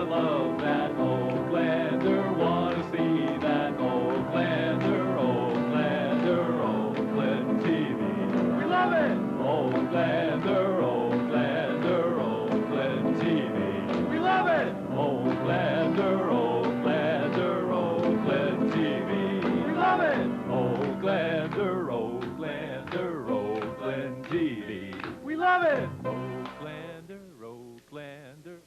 wanna love that Oaklander, wanna see that Oaklander, Oaklander, Oakland TV. We love it! Oaklander, Oaklander, Oakland TV. We love it! Oaklander, Oaklander, Oakland TV. We love it! Oaklander, Oaklander, Oakland TV. We love it! Oaklander, Oaklander.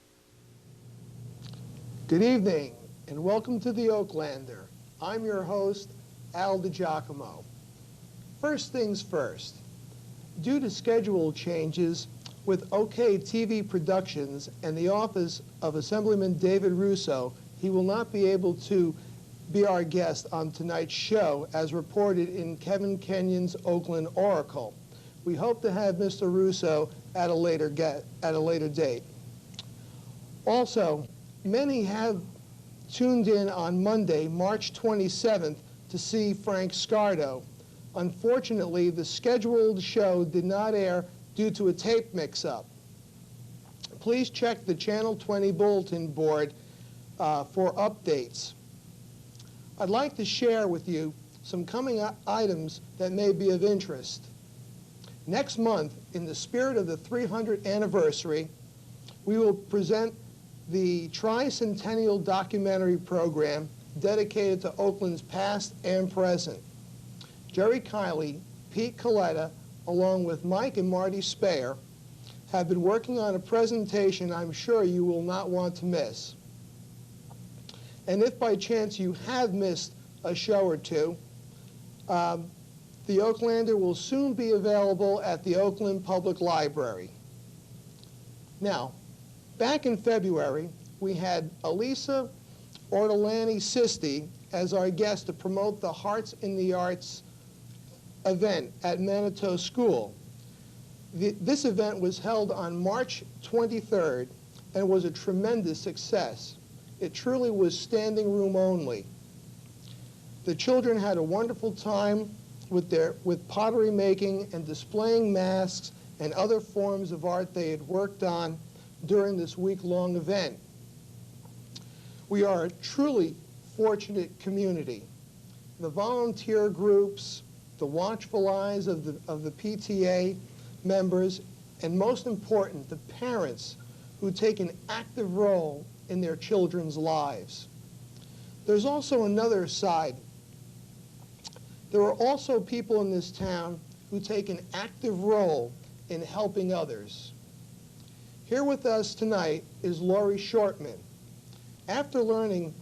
Good evening, and welcome to the Oaklander. I'm your host, Al DiGiacomo. First things first. Due to schedule changes with OK TV Productions and the office of Assemblyman David Russo, he will not be able to be our guest on tonight's show, as reported in Kevin Kenyon's Oakland Oracle. We hope to have Mr. Russo at a later date. Also, many have tuned in on Monday, March 27th, to see Frank Scardo. Unfortunately, the scheduled show did not air due to a tape mix-up. Please check the Channel 20 bulletin board for updates. I'd like to share with you some coming items that may be of interest. Next month, in the spirit of the 300th anniversary, we will present the Tricentennial documentary program dedicated to Oakland's past and present. Jerry Kiley, Pete Coletta, along with Mike and Marty Speyer, have been working on a presentation I'm sure you will not want to miss. And if by chance you have missed a show or two, the Oaklander will soon be available at the Oakland Public Library. Now, back in February, we had Elisa Ortolani Sisti as our guest to promote the Hearts in the Arts event at Manitou School. This event was held on March 23rd and was a tremendous success. It truly was standing room only. The children had a wonderful time with pottery making and displaying masks and other forms of art they had worked on during this week-long event. We are a truly fortunate community. The volunteer groups, the watchful eyes of the PTA members, and most important, the parents who take an active role in their children's lives. There's also another side. There are also people in this town who take an active role in helping others. Here with us tonight is Lori Shortman. After learning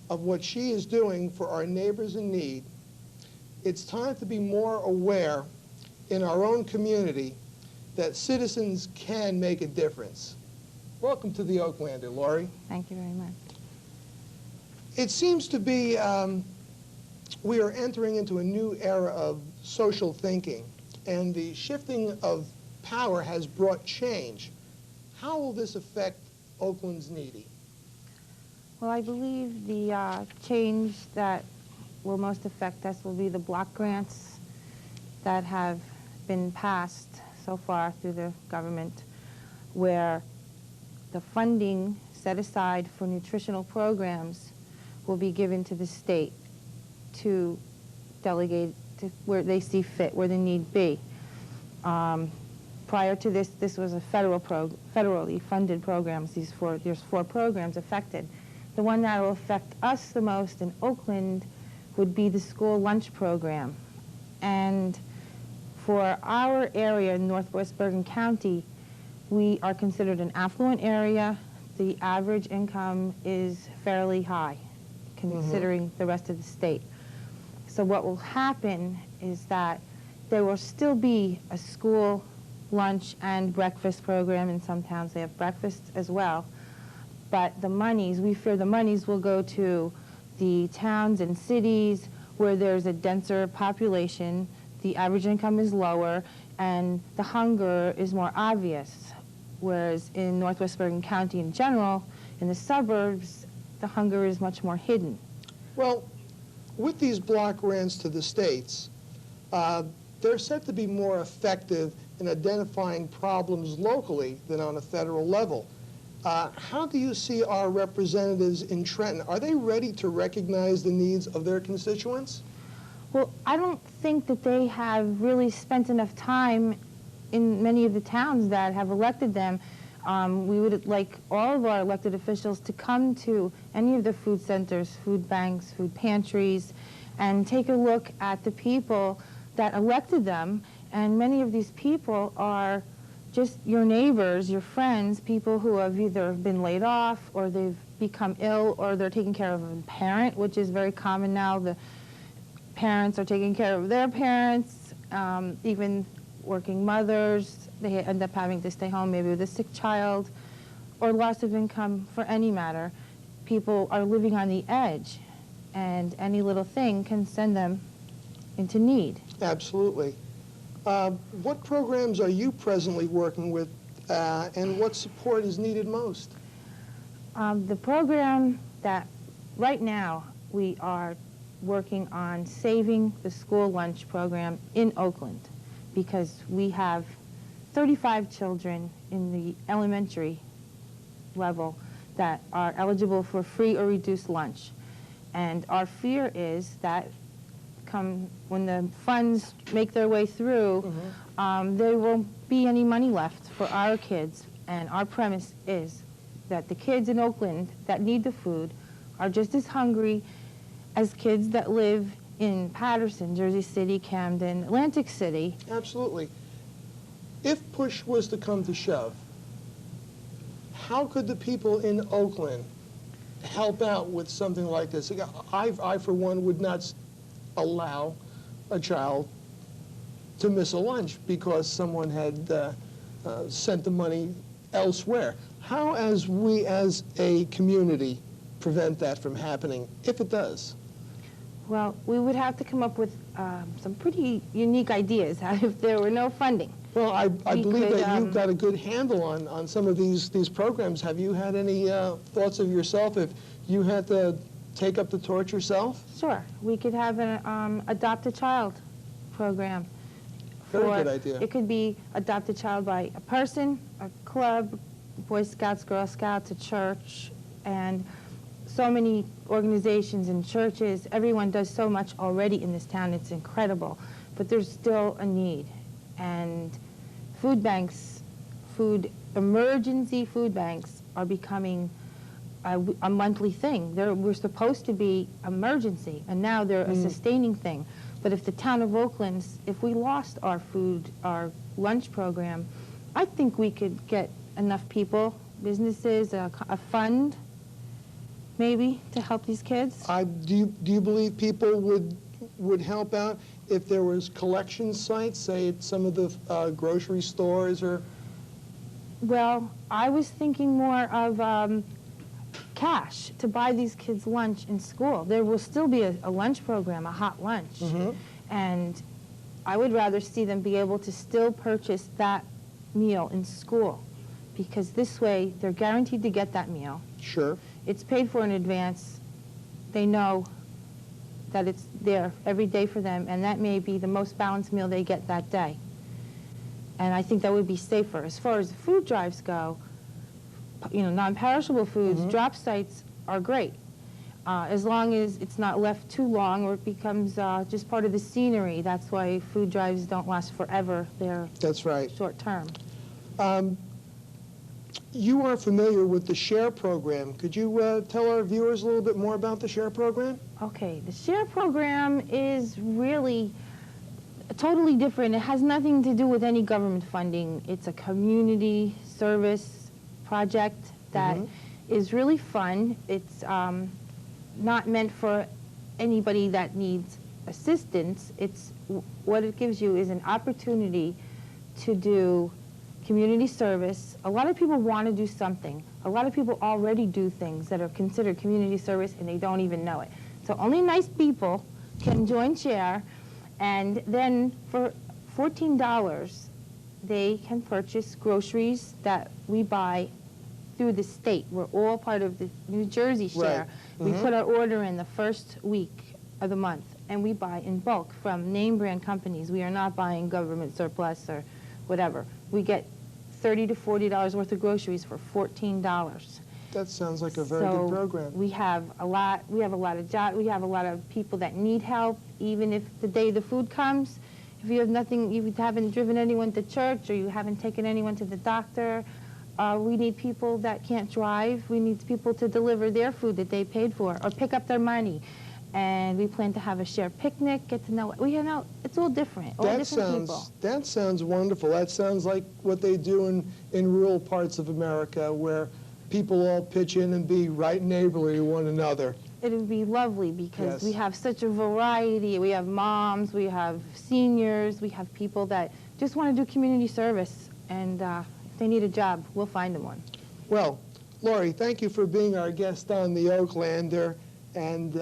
of what she is doing for our neighbors in need, it's time to be more aware in our own community that citizens can make a difference. Welcome to the Oaklander, Lori. Thank you very much. It seems to be we are entering into a new era of social thinking, and the shifting of power has brought change. How will this affect Oakland's needy? Well, I believe the change that will most affect us will be the block grants that have been passed so far through the government, where the funding set aside for nutritional programs will be given to the state to delegate to where they see fit, where the need be. Prior to this, this was a federally funded programs. There's four programs affected. The one that will affect us the most in Oakland would be the school lunch program. And for our area in Northwest Bergen County, we are considered an affluent area. The average income is fairly high, considering the rest of the state. So what will happen is that there will still be a school lunch and breakfast program. In some towns they have breakfast as well. But the monies, we fear the monies will go to the towns and cities where there's a denser population, the average income is lower, and the hunger is more obvious. Whereas in Northwest Bergen County in general, in the suburbs, the hunger is much more hidden. Well, with these block grants to the states, they're said to be more effective in identifying problems locally than on a federal level. How do you see our representatives in Trenton? Are they ready to recognize the needs of their constituents? Well, I don't think that they have really spent enough time in many of the towns that have elected them. We would like all of our elected officials to come to any of the food centers, food banks, food pantries, and take a look at the people that elected them. And many of these people are just your neighbors, your friends, people who have either been laid off or they've become ill or they're taking care of a parent, which is very common now. The parents are taking care of their parents, even working mothers. They end up having to stay home maybe with a sick child or loss of income for any matter. People are living on the edge, and any little thing can send them into need. Absolutely. What programs are you presently working with, and what support is needed most? The program that right now we are working on saving the school lunch program in Oakland, because we have 35 children in the elementary level that are eligible for free or reduced lunch. And our fear is that when the funds make their way through, there won't be any money left for our kids. And our premise is that the kids in Oakland that need the food are just as hungry as kids that live in Patterson, Jersey City, Camden, Atlantic City. Absolutely. If push was to come to shove, how could the people in Oakland help out with something like this? I for one, would not allow a child to miss a lunch because someone had sent the money elsewhere. How, as we as a community, prevent that from happening, if it does? Well, we would have to come up with some pretty unique ideas if there were no funding. Well, I believe that you've got a good handle on some of these programs. Have you had any thoughts of yourself if you had to take up the torch yourself? Sure. We could have an Adopt a Child program. Very good idea. It could be adopt a child by a person, a club, Boy Scouts, Girl Scouts, a church, and so many organizations and churches. Everyone does so much already in this town. It's incredible. But there's still a need. And food banks, emergency food banks are becoming a monthly thing. We're supposed to be emergency, and now they're a sustaining thing. But if the town of Oakland, if we lost our lunch program, I think we could get enough people, businesses, a fund, maybe, to help these kids. Do you believe people would help out if there was collection sites, say at some of the grocery stores or? Well, I was thinking more of cash to buy these kids lunch in school. There will still be a lunch program, a hot lunch. And I would rather see them be able to still purchase that meal in school, because this way they're guaranteed to get that meal. Sure. It's paid for in advance. They know that it's there every day for them, and that may be the most balanced meal they get that day. And I think that would be safer. As far as the food drives go, non-perishable foods, drop sites are great, as long as it's not left too long or it becomes just part of the scenery. That's why food drives don't last forever. They're short term. You are familiar with the SHARE program. Could you tell our viewers a little bit more about the SHARE program? Okay, the SHARE program is really totally different. It has nothing to do with any government funding. It's a community service project that is really fun. It's not meant for anybody that needs assistance. What it gives you is an opportunity to do community service. A lot of people want to do something. A lot of people already do things that are considered community service and they don't even know it. So only nice people can join SHARE, and then for $14 they can purchase groceries that we buy through the state. We're all part of the New Jersey SHARE. We put our order in the first week of the month, and we buy in bulk from name brand companies. We are not buying government surplus or whatever. We get $30 to $40 worth of groceries for $14. That sounds like a very good program. We have a lot of people that need help, even if the day the food comes. If you have nothing, you haven't driven anyone to church or you haven't taken anyone to the doctor, we need people that can't drive. We need people to deliver their food that they paid for or pick up their money. And we plan to have a shared picnic, get to know, it's all different, all different people. That sounds wonderful. That sounds like what they do in rural parts of America where people all pitch in and be right neighborly to one another. It would be lovely because Yes. we have such a variety. We have moms, we have seniors, we have people that just want to do community service. And if they need a job, we'll find them one. Well, Lori, thank you for being our guest on the Oaklander. And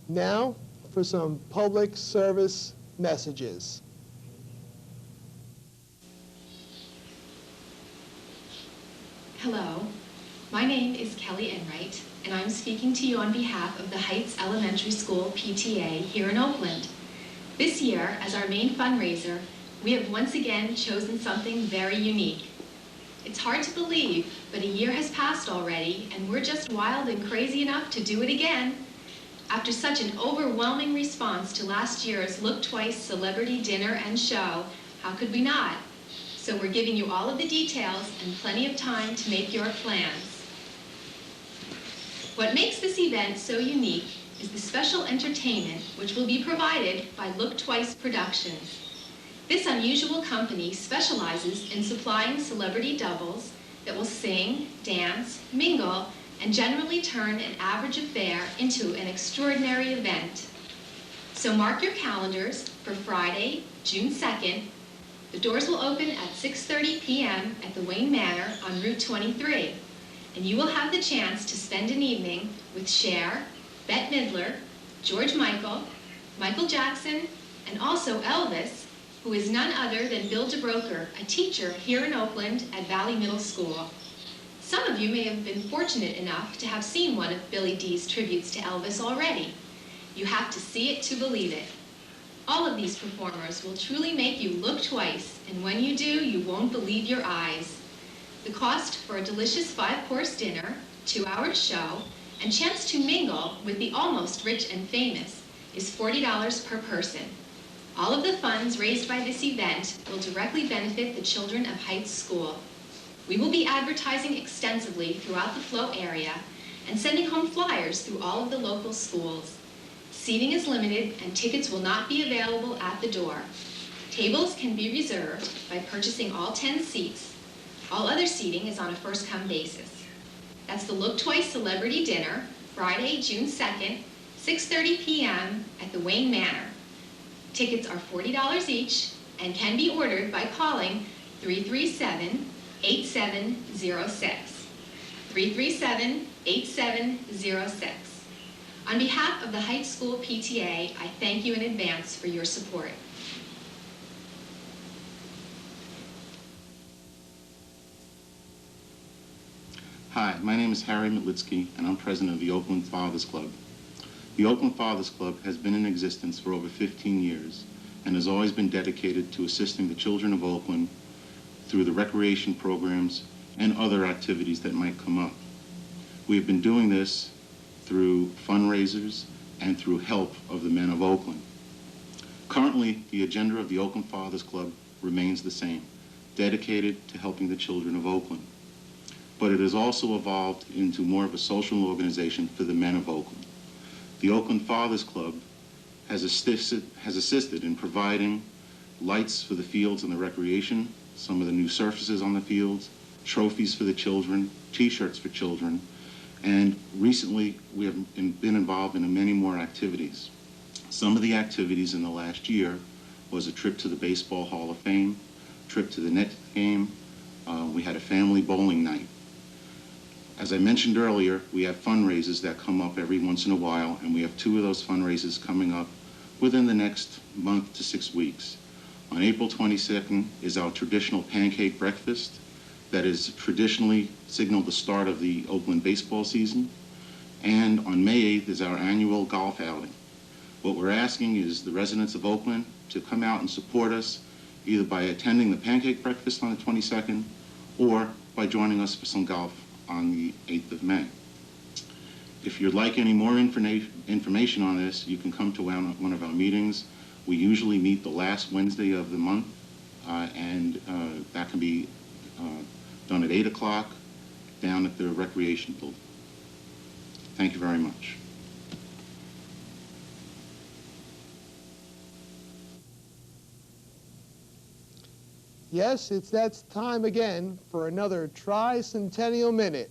now for some public service messages. Hello, my name is Kelly Enright, and I'm speaking to you on behalf of the Heights Elementary School PTA here in Oakland. This year, as our main fundraiser, we have once again chosen something very unique. It's hard to believe, but a year has passed already, and we're just wild and crazy enough to do it again. After such an overwhelming response to last year's Look Twice celebrity dinner and show, how could we not? So we're giving you all of the details and plenty of time to make your plans. What makes this event so unique is the special entertainment which will be provided by Look Twice Productions. This unusual company specializes in supplying celebrity doubles that will sing, dance, mingle, and generally turn an average affair into an extraordinary event. So mark your calendars for Friday, June 2nd. The doors will open at 6:30 p.m. at the Wayne Manor on Route 23, and you will have the chance to spend an evening with Cher, Bette Midler, George Michael, Michael Jackson, and also Elvis, who is none other than Bill DeBroker, a teacher here in Oakland at Valley Middle School. Some of you may have been fortunate enough to have seen one of Billy D's tributes to Elvis already. You have to see it to believe it. All of these performers will truly make you look twice, and when you do, you won't believe your eyes. The cost for a delicious 5-course dinner, 2-hour show, and chance to mingle with the almost rich and famous is $40 per person. All of the funds raised by this event will directly benefit the children of Heights School. We will be advertising extensively throughout the Flow area and sending home flyers through all of the local schools. Seating is limited and tickets will not be available at the door. Tables can be reserved by purchasing all 10 seats. All other seating is on a first-come basis. That's the Look Twice Celebrity Dinner, Friday, June 2nd, 6:30 p.m. at the Wayne Manor. Tickets are $40 each and can be ordered by calling 337-8706. 337-8706. On behalf of the Heights School PTA, I thank you in advance for your support. Hi, my name is Harry Matlitsky, and I'm president of the Oakland Fathers Club. The Oakland Fathers Club has been in existence for over 15 years and has always been dedicated to assisting the children of Oakland through the recreation programs and other activities that might come up. We have been doing this through fundraisers and through help of the men of Oakland. Currently, the agenda of the Oakland Fathers Club remains the same, dedicated to helping the children of Oakland. But it has also evolved into more of a social organization for the men of Oakland. The Oakland Fathers Club has assisted in providing lights for the fields and the recreation, some of the new surfaces on the fields, trophies for the children, t-shirts for children, and recently we have been involved in many more activities. Some of the activities in the last year was a trip to the Baseball Hall of Fame, trip to the Nets game, we had a family bowling night. As I mentioned earlier, we have fundraisers that come up every once in a while, and we have 2 of those fundraisers coming up within the next month to 6 weeks. On April 22nd is our traditional pancake breakfast that is traditionally signaled the start of the Oakland baseball season. And on May 8th is our annual golf outing. What we're asking is the residents of Oakland to come out and support us either by attending the pancake breakfast on the 22nd or by joining us for some golf on the 8th of May. If you'd like any more information on this, you can come to one of our meetings. We usually meet the last Wednesday of the month, and that can be done at 8 o'clock down at the recreation building. Thank you very much. Yes, it's that time again for another Tricentennial Minute.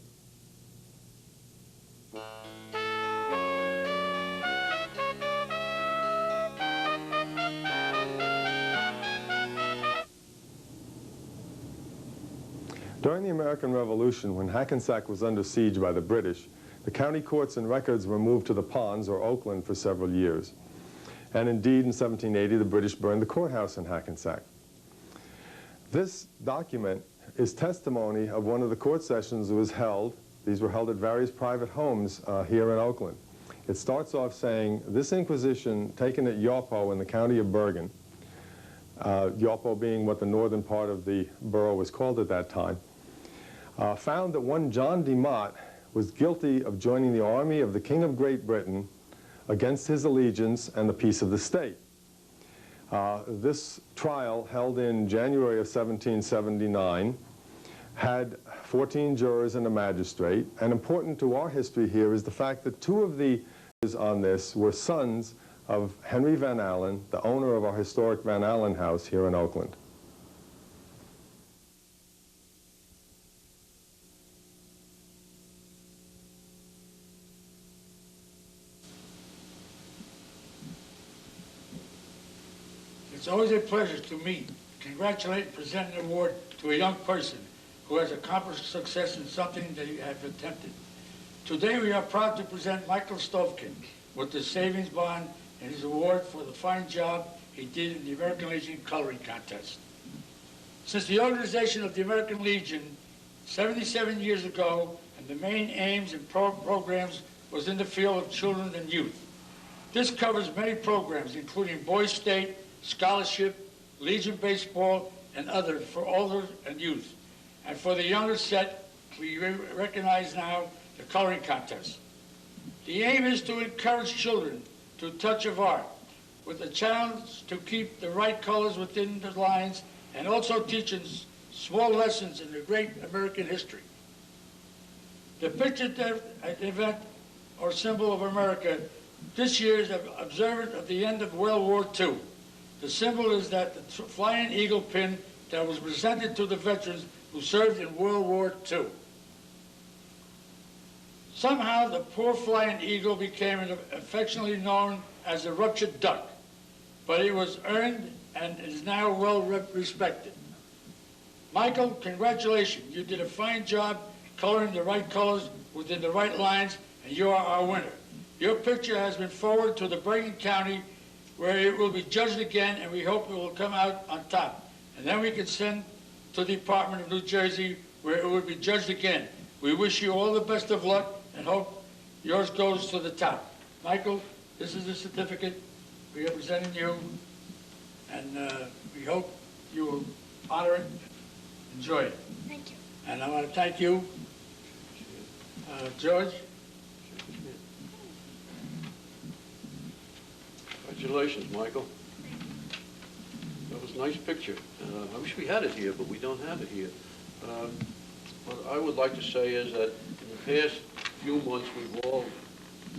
During the American Revolution, when Hackensack was under siege by the British, the county courts and records were moved to the Ponds, or Oakland, for several years. And indeed, in 1780, the British burned the courthouse in Hackensack. This document is testimony of one of the court sessions that was held. These were held at various private homes here in Oakland. It starts off saying, this inquisition taken at Yorpo in the county of Bergen, Yorpo being what the northern part of the borough was called at that time, found that one John de Mott was guilty of joining the army of the King of Great Britain against his allegiance and the peace of the state. This trial, held in January of 1779, had 14 jurors and a magistrate, and important to our history here is the fact that two of the judges on this were sons of Henry Van Allen, the owner of our historic Van Allen house here in Oakland. It's always a pleasure to meet, congratulate, and present an award to a young person who has accomplished success in something they have attempted. Today we are proud to present Michael Stovkin with the savings bond and his award for the fine job he did in the American Legion coloring contest. Since the organization of the American Legion 77 years ago, and the main aims and programs was in the field of children and youth. This covers many programs, including Boys State, Scholarship, Legion Baseball, and others for older and youth. And for the younger set, we recognize now the coloring contest. The aim is to encourage children to touch of art, with a challenge to keep the right colors within the lines, and also teaching small lessons in the great American history. The pictured event, or symbol of America, this year is observant of the end of World War II. The symbol is that the flying eagle pin that was presented to the veterans who served in World War II. Somehow the poor flying eagle became affectionately known as the ruptured duck, but it was earned and is now well respected. Michael, congratulations. You did a fine job coloring the right colors within the right lines, and you are our winner. Your picture has been forwarded to the Bergen County, where it will be judged again, and we hope it will come out on top. And then we can send to the Department of New Jersey, where it will be judged again. We wish you all the best of luck and hope yours goes to the top. Michael, this is the certificate. We are presenting you, and we hope you will honor it, enjoy it. Thank you. And I want to thank you, George. Congratulations, Michael. That was a nice picture. I wish we had it here, but we don't have it here. What I would like to say is that in the past few months, we've all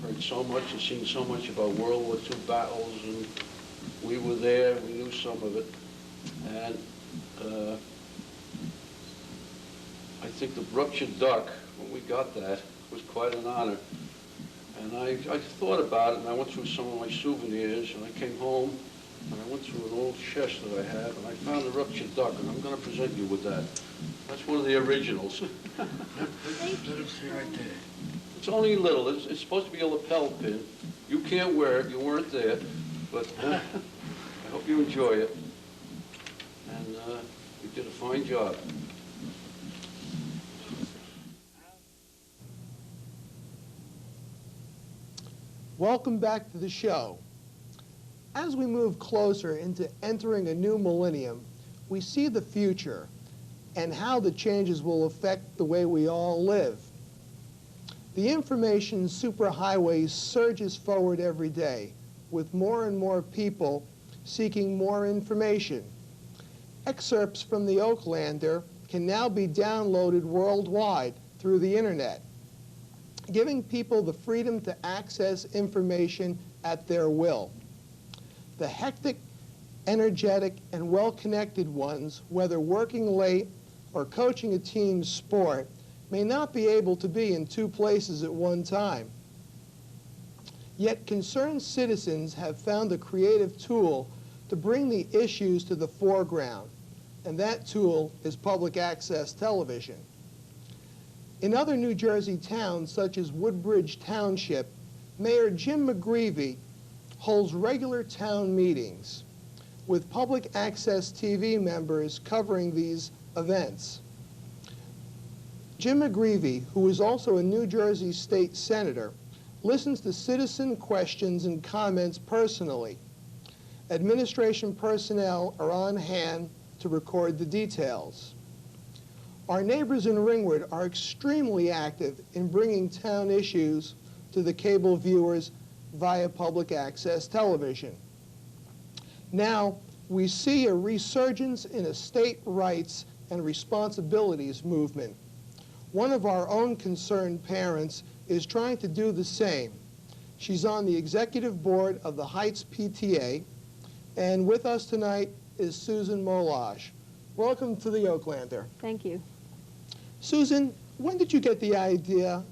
heard so much and seen so much about World War II battles, and we were there, we knew some of it. And I think the ruptured duck, when we got that, was quite an honor. And I thought about it, and I went through some of my souvenirs, and I came home, and I went through an old chest that I have, and I found a ruptured duck, and I'm going to present you with that. That's one of the originals. Let us see right there. It's only little. It's supposed to be a lapel pin. You can't wear it. You weren't there. But I hope you enjoy it. And you did a fine job. Welcome back to the show. As we move closer into entering a new millennium, we see the future. and how the changes will affect the way we all live. The information superhighway surges forward every day, with more and more people seeking more information. Excerpts from the Oaklander can now be downloaded worldwide through the internet, giving people the freedom to access information at their will. The hectic, energetic, and well-connected ones, whether working late or coaching a team sport, may not be able to be in two places at one time. Yet concerned citizens have found a creative tool to bring the issues to the foreground, and that tool is public access television. In other New Jersey towns, such as Woodbridge Township, Mayor Jim McGreevey holds regular town meetings with public access TV members covering these events. Jim McGreevey, who is also a New Jersey state senator, listens to citizen questions and comments personally. Administration personnel are on hand to record the details. Our neighbors in Ringwood are extremely active in bringing town issues to the cable viewers via public access television. Now, we see a resurgence in a state rights and responsibilities movement. One of our own concerned parents is trying to do the same. She's on the executive board of the Heights PTA, and with us tonight is Susan Molage. Welcome to the Oaklander. Thank you. Susan, when did you get the idea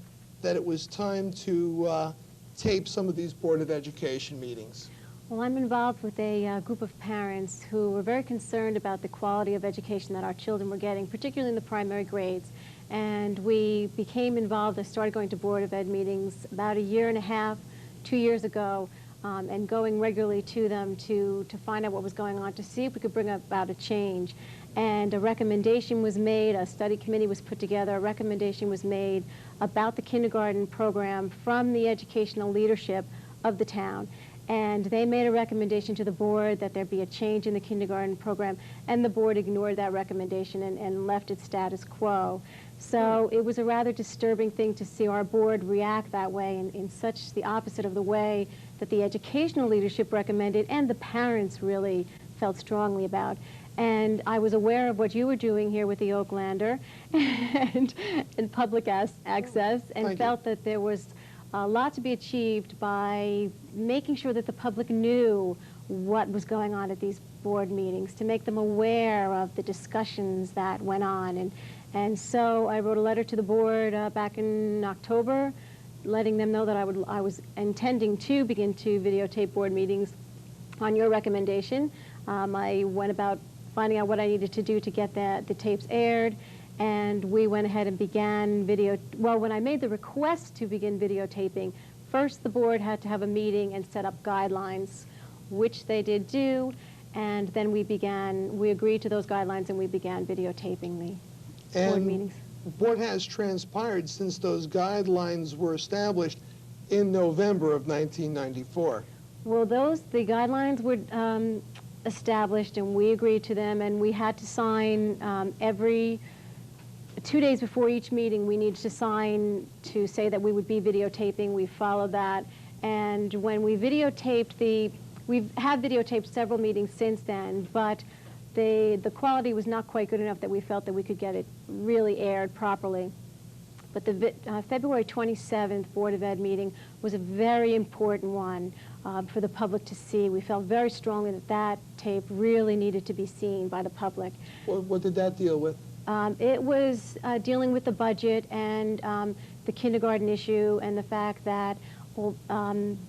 that it was time to tape some of these Board of Education meetings? Well, I'm involved with a group of parents who were very concerned about the quality of education that our children were getting, particularly in the primary grades. And we became involved. I started going to Board of Ed meetings about 1.5 years, 2 years ago, and going regularly to them to find out what was going on, to see if we could bring about a change. And a recommendation was made, a study committee was put together, a recommendation was made about the kindergarten program from the educational leadership of the town. And they made a recommendation to the board that there be a change in the kindergarten program, and the board ignored that recommendation and left it status quo. So it was a rather disturbing thing to see our board react that way in such the opposite of the way that the educational leadership recommended and the parents really felt strongly about. And I was aware of what you were doing here with the Oaklander and public access, and felt that there was a lot to be achieved by making sure that the public knew what was going on at these board meetings, to make them aware of the discussions that went on. And so I wrote a letter to the board back in October, letting them know that I was intending to begin to videotape board meetings on your recommendation. I went about finding out what I needed to do to get the tapes aired, and we went ahead and began when I made the request to begin videotaping, first the board had to have a meeting and set up guidelines, which they did do, and then we agreed to those guidelines and we began videotaping the board meetings. What has transpired since those guidelines were established in November of 1994? Well, the guidelines were established and we agreed to them, and we had to sign every 2 days before each meeting. We needed to sign to say that we would be videotaping. We followed that, and when we videotaped we've had videotaped several meetings since then, but the quality was not quite good enough that we felt that we could get it really aired properly. But the February 27th Board of Ed meeting was a very important one for the public to see. We felt very strongly that that tape really needed to be seen by the public. What did that deal with? It was dealing with the budget and the kindergarten issue, and the fact that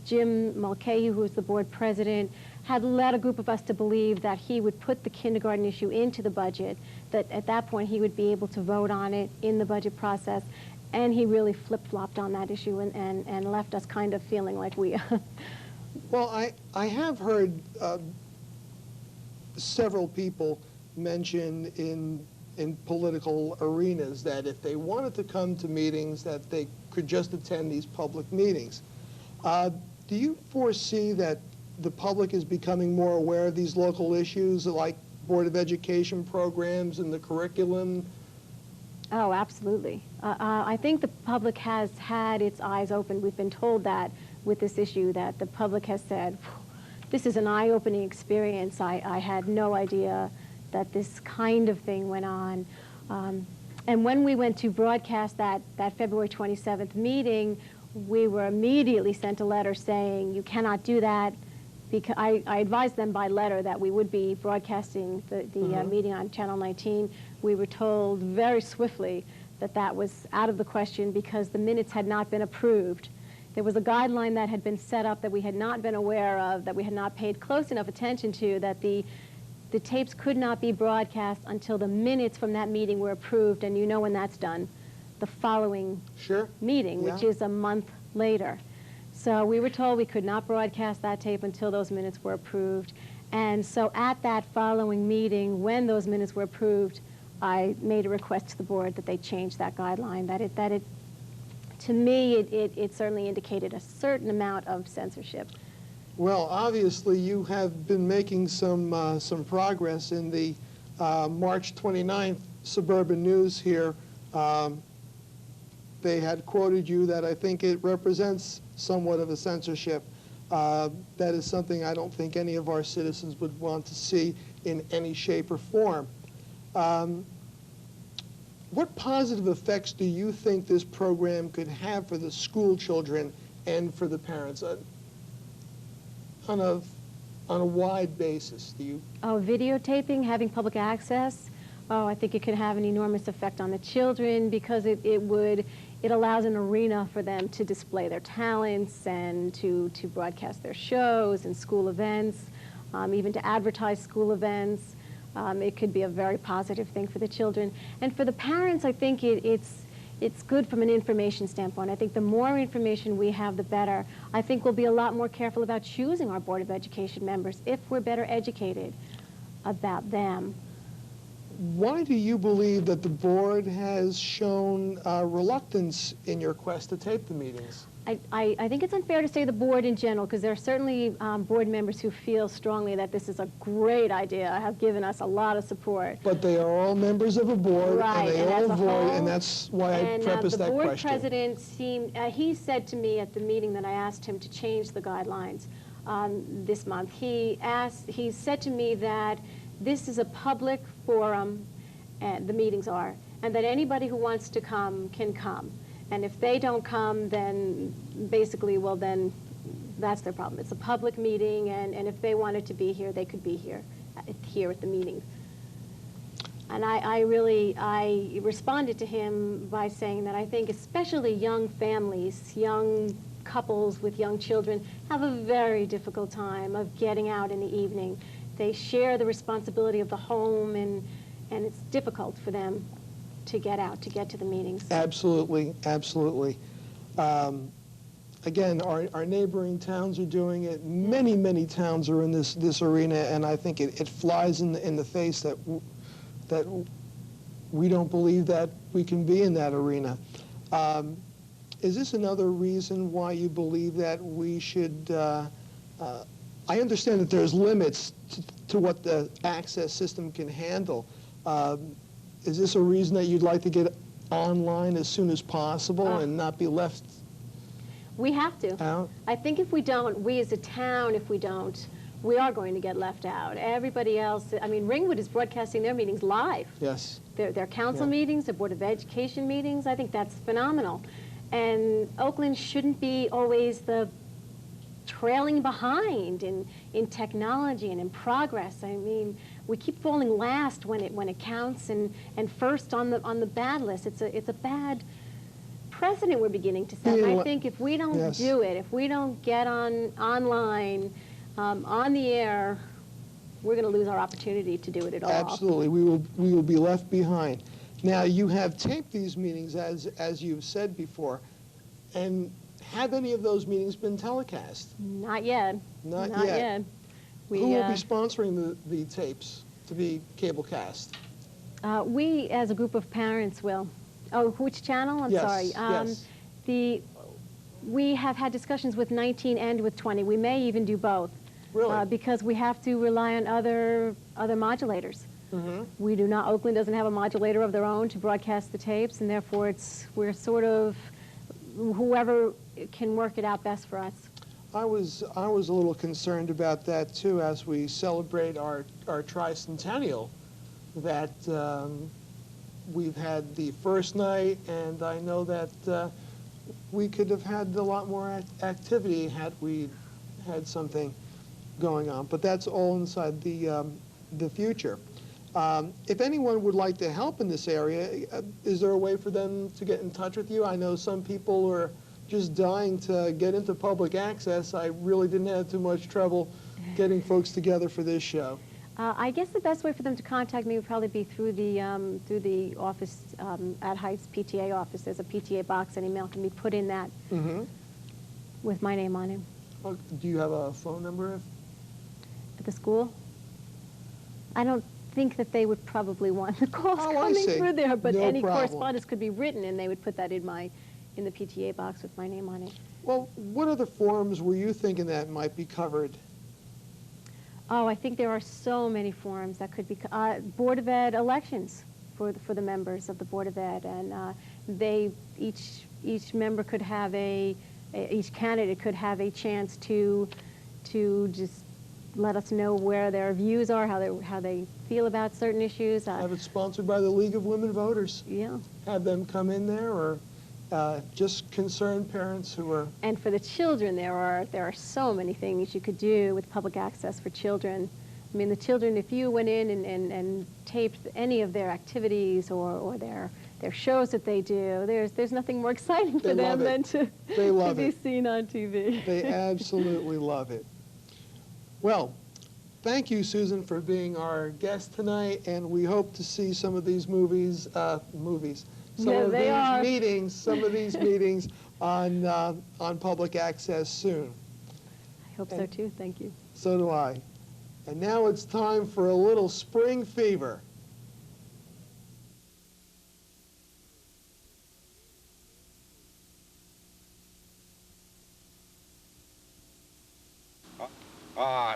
Jim Mulcahy, who was the board president, had led a group of us to believe that he would put the kindergarten issue into the budget, that at that point he would be able to vote on it in the budget process, and he really flip-flopped on that issue and left us kind of feeling like we... Well, I have heard several people mention in political arenas that if they wanted to come to meetings, that they could just attend these public meetings. Do you foresee that the public is becoming more aware of these local issues, like Board of Education programs and the curriculum? Oh, absolutely. I think the public has had its eyes open. We've been told that with this issue, that the public has said, this is an eye-opening experience. I had no idea that this kind of thing went on. And when we went to broadcast that February 27th meeting, we were immediately sent a letter saying, you cannot do that. Because I advised them by letter that we would be broadcasting the meeting on Channel 19. We were told very swiftly that that was out of the question because the minutes had not been approved. There was a guideline that had been set up that we had not been aware of, that we had not paid close enough attention to, that the tapes could not be broadcast until the minutes from that meeting were approved, and you know when that's done, the following meeting, which is a month later. So we were told we could not broadcast that tape until those minutes were approved. And so at that following meeting, when those minutes were approved, I made a request to the board that they change that guideline, to me, it certainly indicated a certain amount of censorship. Well, obviously, you have been making some progress. In the March 29th Suburban News here, they had quoted you that I think it represents somewhat of a censorship. That is something I don't think any of our citizens would want to see in any shape or form. What positive effects do you think this program could have for the school children and for the parents on a wide basis? Do you? Oh, videotaping, having public access. Oh, I think it could have an enormous effect on the children because it allows an arena for them to display their talents and to broadcast their shows and school events, even to advertise school events. It could be a very positive thing for the children. And for the parents, I think it's good from an information standpoint. I think the more information we have, the better. I think we'll be a lot more careful about choosing our Board of Education members if we're better educated about them. Why do you believe that the board has shown reluctance in your quest to tape the meetings? I think it's unfair to say the board in general, because there are certainly board members who feel strongly that this is a great idea, have given us a lot of support. But they are all members of a board, right, and they all vote, and that's why I prefaced that question. The board president seemed, he said to me at the meeting that I asked him to change the guidelines this month, he said to me that this is a public forum, the meetings are, and that anybody who wants to come can come. And if they don't come, then basically, well, then that's their problem. It's a public meeting, and if they wanted to be here, they could be here at the meeting. And I responded to him by saying that I think especially young families, young couples with young children, have a very difficult time of getting out in the evening. They share the responsibility of the home, and it's difficult for them to get out, to get to the meetings. Absolutely, absolutely. Again, our neighboring towns are doing it. Many, many towns are in this arena, and I think it flies in the face that we don't believe that we can be in that arena. Is this another reason why you believe that we should, I understand that there's limits to what the access system can handle. Is this a reason that you'd like to get online as soon as possible and not be left We have to. out? I think if we don't, we as a town, if we don't, we are going to get left out. Everybody else, I mean, Ringwood is broadcasting their meetings live. Yes. Their council meetings, their Board of Education meetings, I think that's phenomenal. And Oakland shouldn't be always the trailing behind in technology and in progress. I mean, we keep falling last when it counts, and first on the bad list. It's a bad precedent we're beginning to set. And I think if we don't do it, if we don't get online, on the air, we're going to lose our opportunity to do it at all. Absolutely, we will be left behind. Now, you have taped these meetings, as you've said before, and have any of those meetings been telecast? Not yet. Not yet. Who will be sponsoring the tapes to be cablecast? We, as a group of parents, will. Oh, which channel? I'm sorry. Yes. We have had discussions with 19 and with 20. We may even do both. Really? because we have to rely on other modulators. We do not, Oakland doesn't have a modulator of their own to broadcast the tapes, and therefore we're sort of whoever can work it out best for us. I was a little concerned about that too as we celebrate our tricentennial, that we've had the first night, and I know that we could have had a lot more activity had we had something going on, but that's all inside the future. If anyone would like to help in this area, is there a way for them to get in touch with you? I know some people are just dying to get into public access. I really didn't have too much trouble getting folks together for this show. I guess the best way for them to contact me would probably be through the office at Heights PTA office. There's a PTA box, and email can be put in that with my name on it. Oh, do you have a phone number? At the school? I don't think that they would probably want the calls coming through there, but No any problem. correspondence could be written, and they would put that in the PTA box with my name on it. Well, what other forums were you thinking that might be covered? Oh, I think there are so many forums that could be Board of Ed elections for the members of the Board of Ed, and each member could have each candidate could have a chance to just let us know where their views are, how they feel about certain issues. Have it sponsored by the League of Women Voters. Yeah. Have them come in there, or just concerned parents who are... And for the children, there are so many things you could do with public access for children. I mean, the children, if you went in and taped any of their activities or their shows that they do, there's nothing more exciting for them than to be seen on TV. They absolutely love it. Well, thank you, Susan, for being our guest tonight, and we hope to see some of these some of these meetings on public access soon. I hope so too. Thank you. So do I. And now it's time for a little spring fever.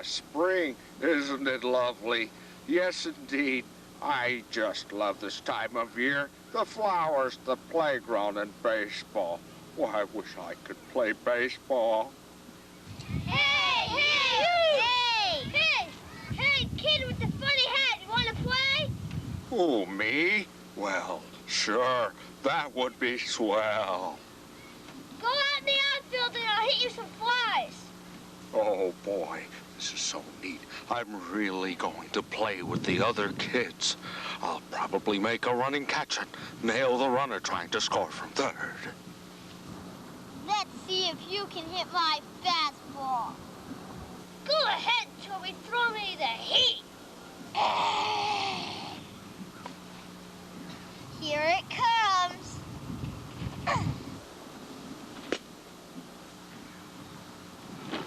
Spring, isn't it lovely? Yes, indeed. I just love this time of year. The flowers, the playground, and baseball. Well, I wish I could play baseball. Hey, kid with the funny hat, you want to play? Who, me? Well, sure, that would be swell. Go out in the outfield and I'll hit you some flies. Oh, boy, this is so neat. I'm really going to play with the other kids. I'll probably make a running catch and nail the runner trying to score from third. Let's see if you can hit my fastball. Go ahead, Toby. Throw me the heat. Here it comes.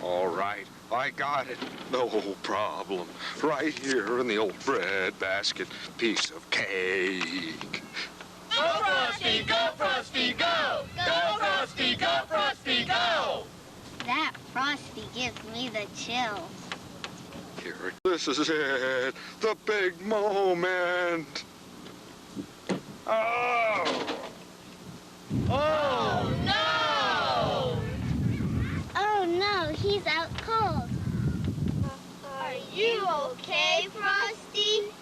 All right, I got it. No problem. Right here in the old bread basket. Piece of cake. Go Frosty, go Frosty, go! Go Frosty, go Frosty, go! That Frosty gives me the chills. Here, this is it. The big moment. Oh! Oh, no! Oh no, he's out cold. Are you okay, Frosty?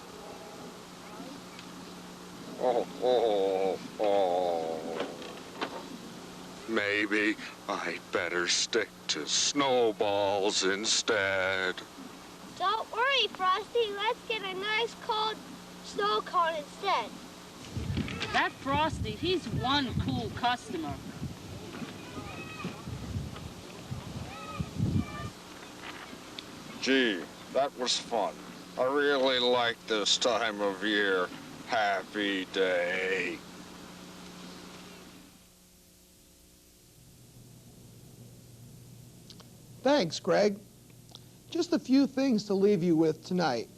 Oh. Maybe I'd better stick to snowballs instead. Don't worry, Frosty. Let's get a nice cold snow cone instead. That Frosty, he's one cool customer. Gee, that was fun. I really like this time of year. Happy day. Thanks, Greg. Just a few things to leave you with tonight.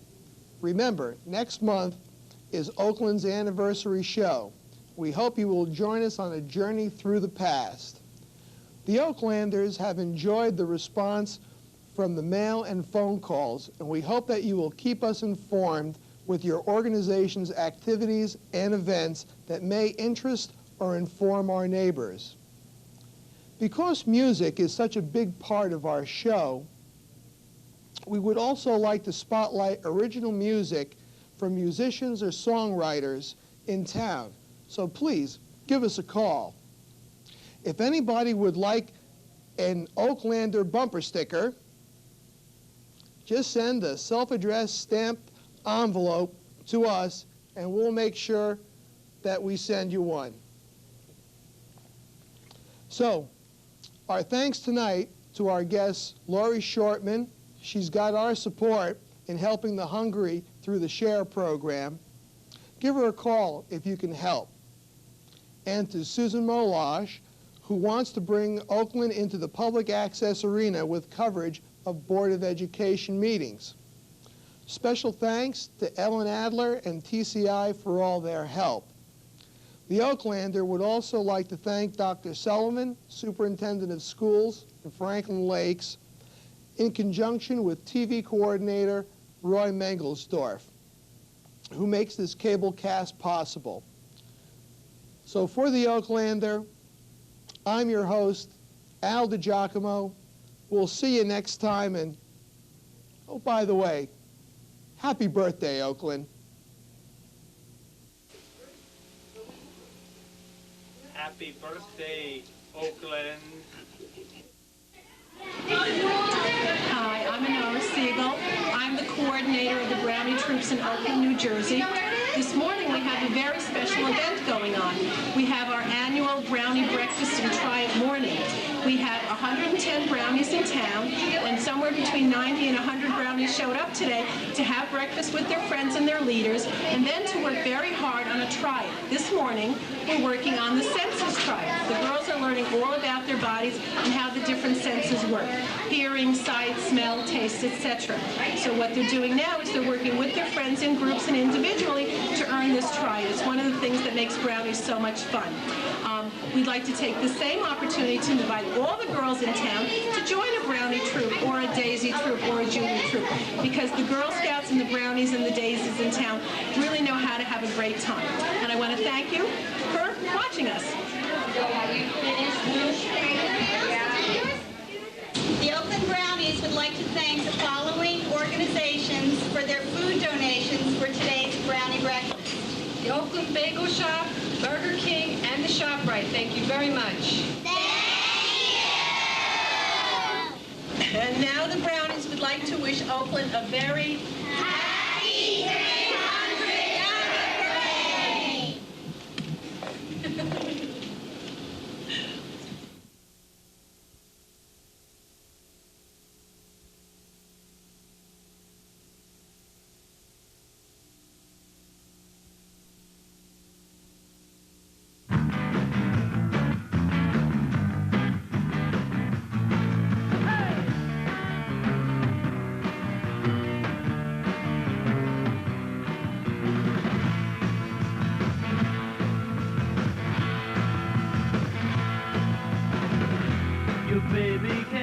Remember, next month is Oakland's anniversary show. We hope you will join us on a journey through the past. The Oaklanders have enjoyed the response from the mail and phone calls, and we hope that you will keep us informed with your organization's activities and events that may interest or inform our neighbors. Because music is such a big part of our show, we would also like to spotlight original music from musicians or songwriters in town. So please, give us a call. If anybody would like an Oaklander bumper sticker, just send a self-addressed stamped envelope to us, and we'll make sure that we send you one. So, our thanks tonight to our guest, Laurie Shortman. She's got our support in helping the hungry through the SHARE program. Give her a call if you can help. And to Susan Molash, who wants to bring Oakland into the public access arena with coverage of Board of Education meetings. Special thanks to Ellen Adler and TCI for all their help. The Oaklander would also like to thank Dr. Sullivan, Superintendent of Schools in Franklin Lakes, in conjunction with TV coordinator Roy Mengelsdorf, who makes this cable cast possible. So for the Oaklander, I'm your host, Al DiGiacomo. We'll see you next time, and oh, by the way, happy birthday, Oakland. Happy birthday, Oakland. Hi, I'm Honora Siegel. I'm the coordinator of the Brownie Troops in Oakland, New Jersey. This morning we have a very special event going on. We have our annual Brownie Breakfast and Try It morning. We have 110 brownies in town, and somewhere between 90 and 100 brownies showed up today to have breakfast with their friends and their leaders, and then to work very hard on a Try It. This morning, we're working on the senses Try It. The girls are learning all about their bodies and how the different senses work: hearing, sight, smell, taste, etc. So what they're doing now is they're working with their friends in groups and individually to earn this Try It. It's one of the things that makes brownies so much fun. We'd like to take the same opportunity to invite all the girls in town to join a Brownie troop or a Daisy troop or a Julie troop, because the Girl Scouts and the Brownies and the Daisies in town really know how to have a great time. And I want to thank you for watching us. The Oakland Brownies would like to thank the following organizations for their food donations for today's Brownie Breakfast. The Oakland Bagel Shop, Burger King, and the ShopRite. Thank you very much. And now the Brownies would like to wish Oakland a very happy 300th birthday. Your baby can